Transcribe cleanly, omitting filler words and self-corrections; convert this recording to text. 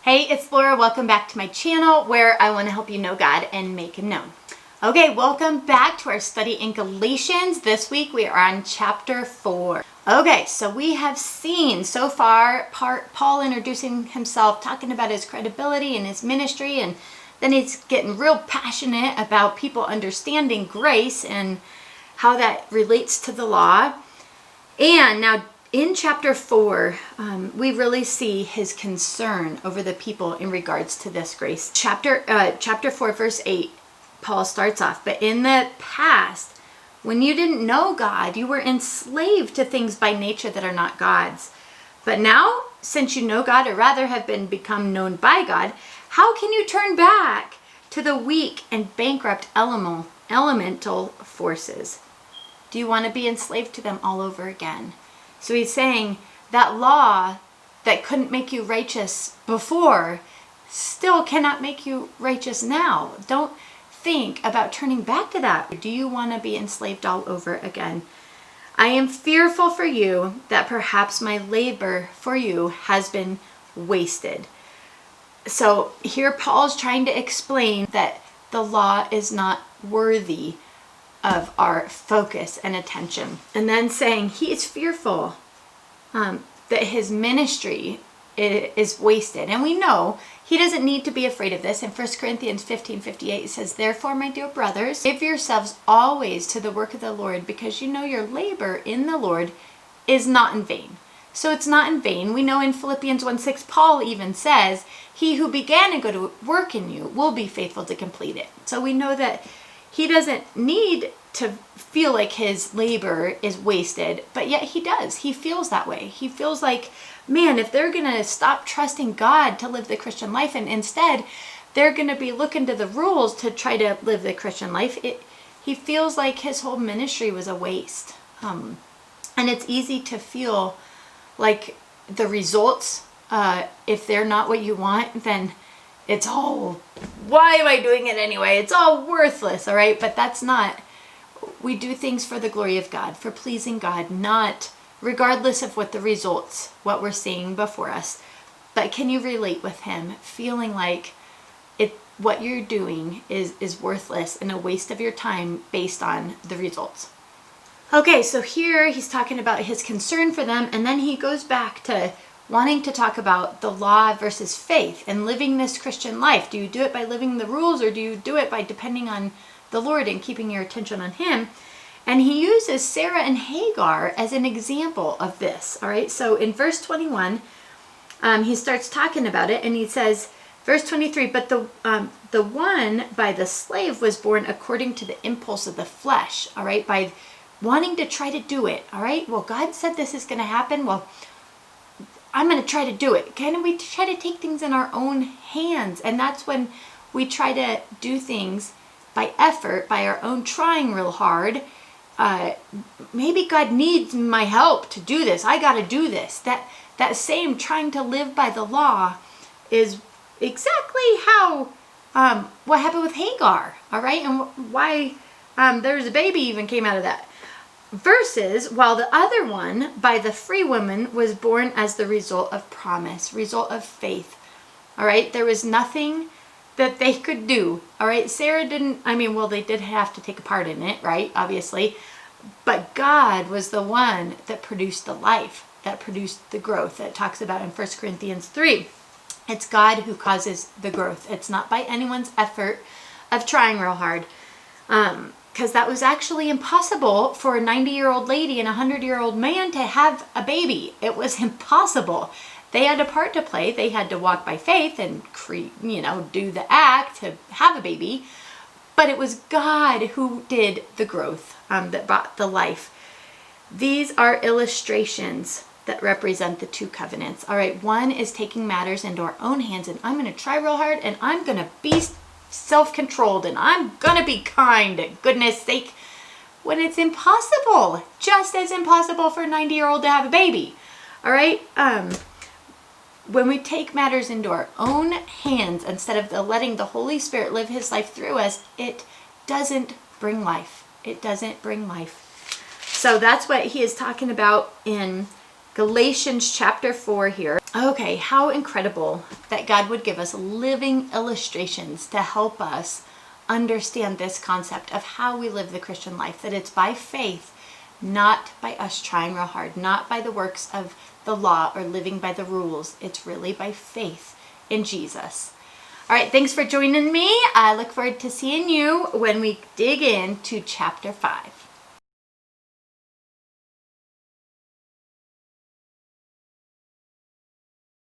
Hey, it's Laura. Welcome back to my channel where I want to help you know God and make Him known. Okay, welcome back to our study in Galatians. This week we are on chapter 4. Okay, so we have seen so far Paul introducing himself, talking about his credibility and his ministry, and then he's getting real passionate about people understanding grace and how that relates to the law. And now in chapter 4, we really see his concern over the people in regards to this grace. Chapter 4, verse 8, Paul starts off, but in the past, when you didn't know God, you were enslaved to things by nature that are not God's. But now, since you know God, or rather have become known by God, how can you turn back to the weak and bankrupt elemental forces? Do you want to be enslaved to them all over again? So he's saying that law that couldn't make you righteous before still cannot make you righteous now. Don't think about turning back to that. Do you want to be enslaved all over again? I am fearful for you that perhaps my labor for you has been wasted. So here Paul's trying to explain that the law is not worthy of our focus and attention. And then saying he is fearful that his ministry is wasted. And we know he doesn't need to be afraid of this. In 1 Corinthians 15:58 it says, "Therefore, my dear brothers, give yourselves always to the work of the Lord, because you know your labor in the Lord is not in vain." So it's not in vain. We know in Philippians 1:6, Paul even says, "He who began a good work in you will be faithful to complete it." So we know that he doesn't need to feel like his labor is wasted, but yet he does. He feels that way. He feels like, man, if they're going to stop trusting God to live the Christian life and instead they're going to be looking to the rules to try to live the Christian life, he feels like his whole ministry was a waste. And it's easy to feel like the results, if they're not what you want, then it's all, why am I doing it anyway? It's all worthless, all right? But that's not. We do things for the glory of God, for pleasing God, not regardless of what the results, what we're seeing before us. But can you relate with him, feeling like what you're doing is worthless and a waste of your time based on the results? Okay, so here he's talking about his concern for them, and then he goes back to wanting to talk about the law versus faith and living this Christian life. Do you do it by living the rules, or do you do it by depending on the Lord and keeping your attention on Him? And he uses Sarah and Hagar as an example of this. All right, so in verse 21, he starts talking about it, and he says, verse 23, but the one by the slave was born according to the impulse of the flesh. All right, by wanting to try to do it. All right, well, God said this is going to happen. Well, I'm going to try to do it. Can we try to take things in our own hands? And that's when we try to do things by effort, by our own trying real hard. Maybe God needs my help to do this. I got to do this. That same trying to live by the law is exactly how what happened with Hagar. All right, and why there's a baby even came out of that. Versus, while the other one by the free woman was born as the result of promise, result of faith. All right, there was nothing that they could do. All right, Sarah didn't, they did have to take a part in it, right? Obviously. But God was the one that produced the life, that produced the growth that it talks about in 1 Corinthians 3. It's God who causes the growth. It's not by anyone's effort of trying real hard. Because that was actually impossible for a 90-year-old lady and a 100-year-old man to have a baby. It was impossible. They had a part to play. They had to walk by faith and do the act to have a baby. But it was God who did the growth, that brought the life. These are illustrations that represent the two covenants. All right, one is taking matters into our own hands, and I'm going to try real hard, and I'm going to be self-controlled, and I'm going to be kind, goodness sake, when it's impossible, just as impossible for a 90-year-old to have a baby. All right, when we take matters into our own hands instead of letting the Holy Spirit live His life through us, it doesn't bring life. It doesn't bring life. So that's what he is talking about in Galatians chapter 4 here. Okay, how incredible that God would give us living illustrations to help us understand this concept of how we live the Christian life, that it's by faith, not by us trying real hard, not by the works of the law or living by the rules. It's really by faith in Jesus. All right, thanks for joining me. I look forward to seeing you when we dig into chapter 5.